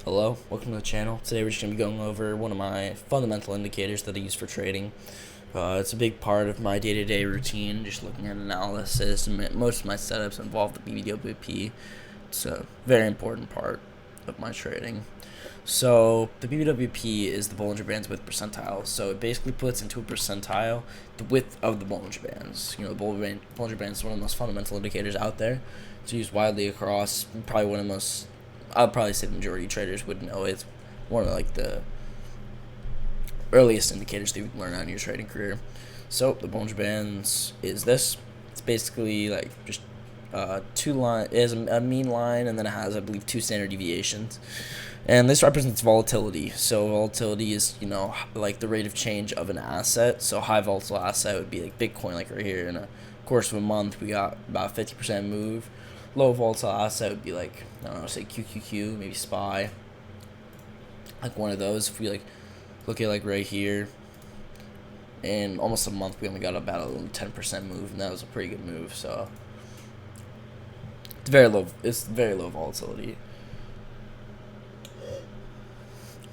Hello, welcome to the channel. Today we're just going to be going over one of my fundamental indicators that I use for trading. It's a big part of my day-to-day routine, just looking at analysis, and most of my setups involve the BBWP. It's a very important part of my trading. So the BBWP is the Bollinger Bands Width Percentile. So it basically puts into a percentile the width of the Bollinger Bands. You know, the Bollinger Bands is one of the most fundamental indicators out there. It's used widely across, probably one of the most, I'd probably say the majority of traders would know it's one of like the earliest indicators that you can learn out in your trading career. So the Bollinger Bands is this. It's basically like just two line. It has a mean line, and then it has, I believe, two standard deviations. And this represents volatility. So volatility is, like the rate of change of an asset. So high volatile asset would be like Bitcoin, like right here. In a course of a month, we got about 50% move. Low volatile asset would be like, I don't know, say QQQ, maybe SPY. Like one of those. If we like look at like right here, in almost a month, we only got about a 10% move, and that was a pretty good move. So it's very low. It's very low volatility.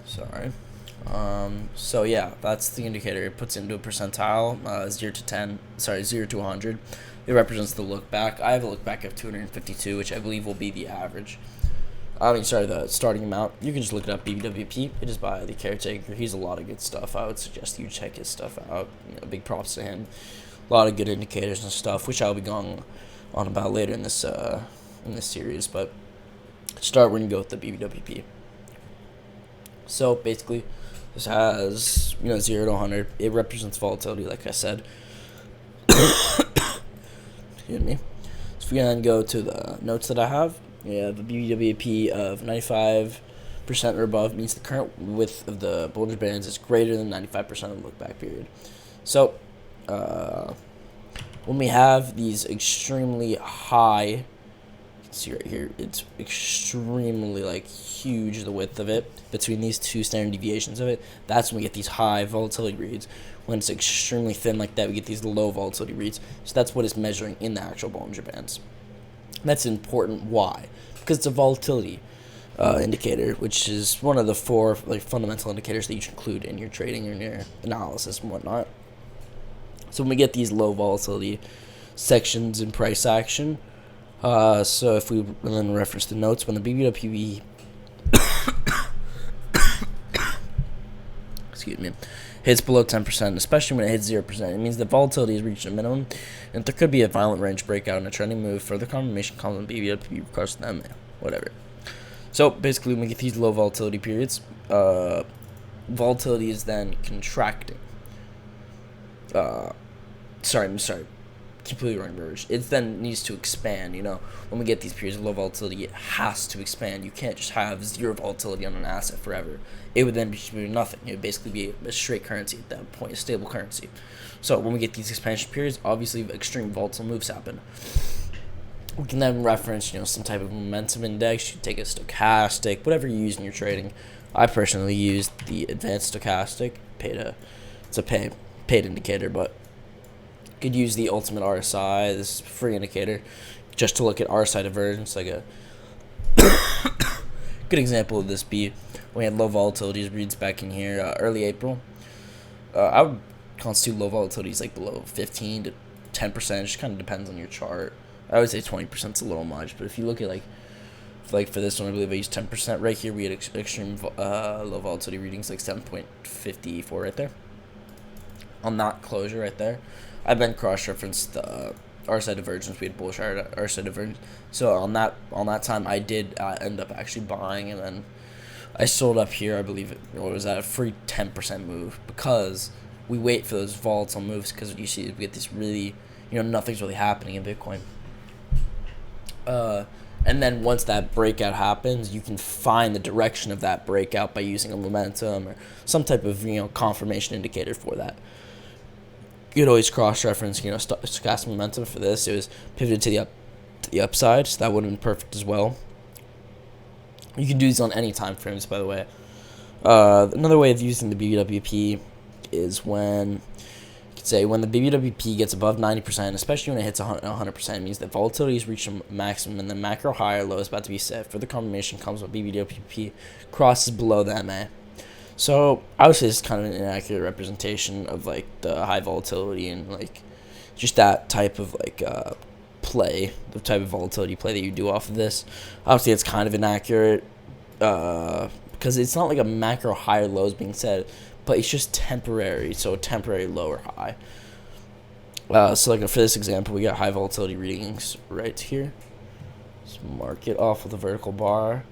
Sorry. So yeah, that's the indicator. It puts into a percentile, 0 to 100. It represents the look back. I have a look back of 252, which I believe will be the average. The starting amount. You can just look it up, BBWP. It is by the caretaker. He's a lot of good stuff. I would suggest you check his stuff out. Big props to him. A lot of good indicators and stuff, which I'll be going on about later in this series. But to start, we're gonna go with the BBWP. So basically, this has 0 to 100. It represents volatility, like I said. Excuse me. So if we then go to the notes that I have, we have a BBWP of 95% or above means the current width of the Bollinger Bands is greater than 95% of the look back period. So when we have these extremely high, you can see right here, it's extremely huge, the width of it between these two standard deviations of it. That's when we get these high volatility reads. When it's extremely thin like that, we get these low volatility reads. So that's what it's measuring in the actual Bollinger Bands. That's important. Why? Because it's a volatility indicator, which is one of the four fundamental indicators that you should include in your trading or in your analysis and whatnot. So when we get these low volatility sections in price action, so if we then reference the notes, when the BBWP excuse me, hits below 10%, especially when it hits 0%, it means the volatility has reached a minimum, and there could be a violent range breakout in a trending move. Further confirmation comes on BBWP regards to them, whatever. So basically, when we get these low volatility periods, volatility is then contracting. Completely wrong version. It then needs to expand. When we get these periods of low volatility, it has to expand. You can't just have zero volatility on an asset forever. It would then be nothing. It would basically be a straight currency at that point, a stable currency. So when we get these expansion periods, obviously extreme volatile moves happen. We can then reference, some type of momentum index. You take a stochastic, whatever you use in your trading. I personally use the advanced stochastic. It's a paid indicator, but could use the ultimate RSI. This is a free indicator just to look at RSI divergence. Like a good example of this be we had low volatilities reads back in here early April. I would constitute low volatilities like below 15 to 10%. It just kind of depends on your chart. I would say 20% is a little much, but if you look at for this one, I believe I used 10%. Right here we had extreme low volatility readings like 7.54 right there on that closure right there. I've been cross-referenced the RSI divergence. We had bullish RSI divergence. So on that time, I did end up actually buying, and then I sold up here. I believe it was at a free 10% move because we wait for those volatile moves. Because you see, we get this really, nothing's really happening in Bitcoin. And then once that breakout happens, you can find the direction of that breakout by using a momentum or some type of confirmation indicator for that. You could always cross-reference, stochastic momentum for this. It was pivoted to the upside, so that would have been perfect as well. You can do these on any time frames, by the way. Another way of using the BBWP is when you say when the BBWP gets above 90%, especially when it hits 100%, it means that volatility has reached a maximum and the macro high or low is about to be set. Further confirmation comes when BBWP crosses below the MA. So I would say this is kind of an inaccurate representation of like the high volatility and like just that type of like play, the type of volatility play that you do off of this. Obviously, it's kind of inaccurate because it's not like a macro high or low is being set, but it's just temporary, so temporary low or high. So like for this example, we got high volatility readings right here. Let's mark it off with a vertical bar.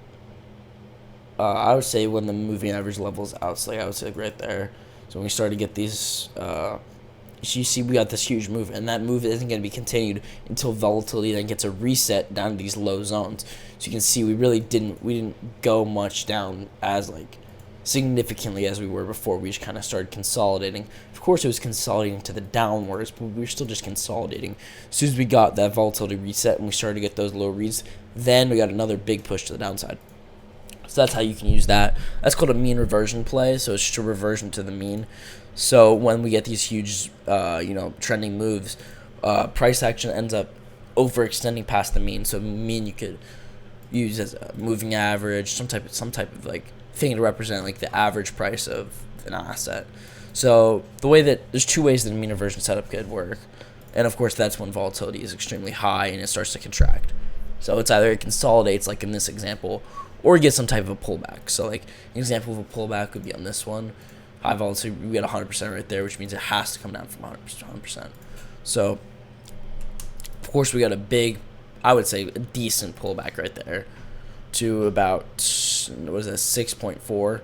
I would say when the moving average levels out, so like I would say like right there. So when we start to get these, you see we got this huge move, and that move isn't going to be continued until volatility then gets a reset down to these low zones. So you can see we didn't go much down as like significantly as we were before. We just kind of started consolidating. Of course, it was consolidating to the downwards, but we were still just consolidating. As soon as we got that volatility reset and we started to get those low reads, then we got another big push to the downside. So that's how you can use that. That's called a mean reversion play. So it's just a reversion to the mean. So when we get these huge, trending moves, price action ends up overextending past the mean. So mean you could use as a moving average, some type of like thing to represent like the average price of an asset. So the way that there's two ways that a mean reversion setup could work, and of course that's when volatility is extremely high and it starts to contract. So it's either it consolidates like in this example, or you get some type of a pullback. So like an example of a pullback would be on this one. High volatility, we got 100% right there, which means it has to come down from 100% to 100%. So of course we got a big, I would say a decent pullback right there to about, what was that, 6.4?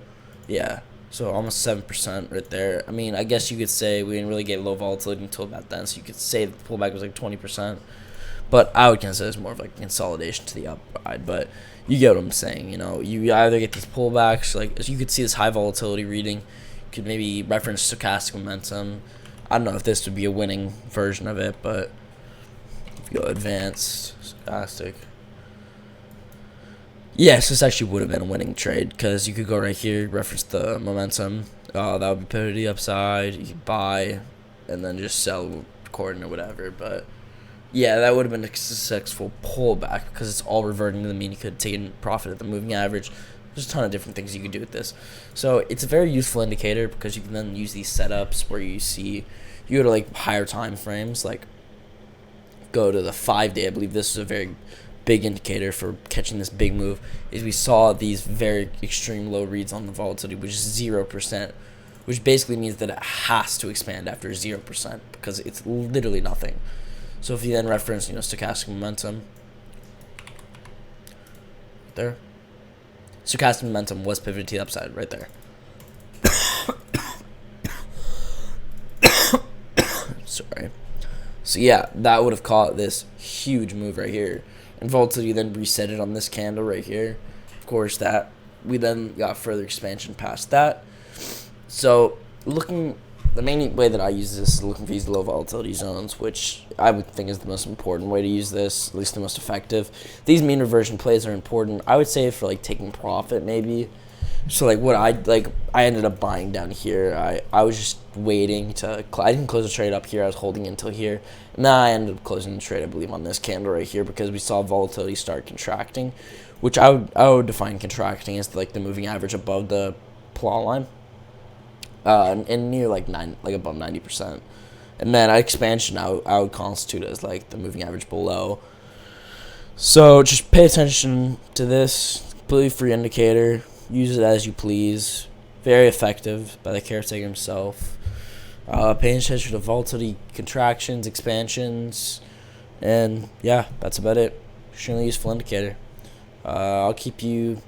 Yeah, so almost 7% right there. I mean, I guess you could say we didn't really get low volatility until about then, so you could say the pullback was like 20%. But I would consider this more of like consolidation to the upside. But you get what I'm saying. You either get these pullbacks, like as you could see this high volatility reading, you could maybe reference stochastic momentum. I don't know if this would be a winning version of it, but if you go advanced, stochastic. Yes, this actually would have been a winning trade because you could go right here, reference the momentum. That would be pivot to the upside. You could buy and then just sell according or whatever, but yeah, that would have been a successful pullback because it's all reverting to the mean. You could take a profit at the moving average. There's a ton of different things you could do with this. So it's a very useful indicator because you can then use these setups where you go to like higher time frames, like go to the 5-day. I believe this is a very big indicator for catching this big move. Is we saw these very extreme low reads on the volatility, which is 0%, which basically means that it has to expand after 0% because it's literally nothing. So if you then reference, stochastic momentum, there, stochastic momentum was pivoted to the upside right there. Sorry. So yeah, that would have caught this huge move right here, and volatility then reset it on this candle right here. Of course, that we then got further expansion past that. So the main way that I use this is looking for these low volatility zones, which I would think is the most important way to use this, at least the most effective. These mean reversion plays are important. I would say for like taking profit maybe. So like what I ended up buying down here. I was just waiting I didn't close the trade up here. I was holding until here. And then I ended up closing the trade, I believe, on this candle right here because we saw volatility start contracting, which I would define contracting as like the moving average above the plot line. And near like above 90%, and then expansion I would constitute as like the moving average below. So just pay attention to this completely free indicator. Use it as you please. Very effective by the caretaker himself. Paying attention to volatility contractions, expansions, and yeah, that's about it. Extremely useful indicator. I'll keep you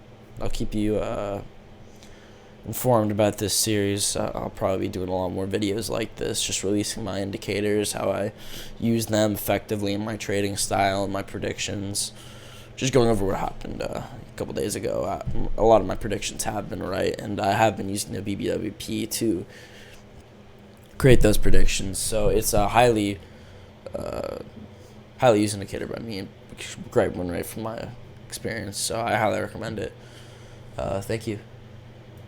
informed about this series. I'll probably be doing a lot more videos like this, just releasing my indicators, how I use them effectively in my trading style and my predictions. Just going over what happened a couple days ago. A lot of my predictions have been right, and I have been using the BBWP to create those predictions. So it's a highly used indicator by me. Great win rate from my experience, so I highly recommend it. Thank you.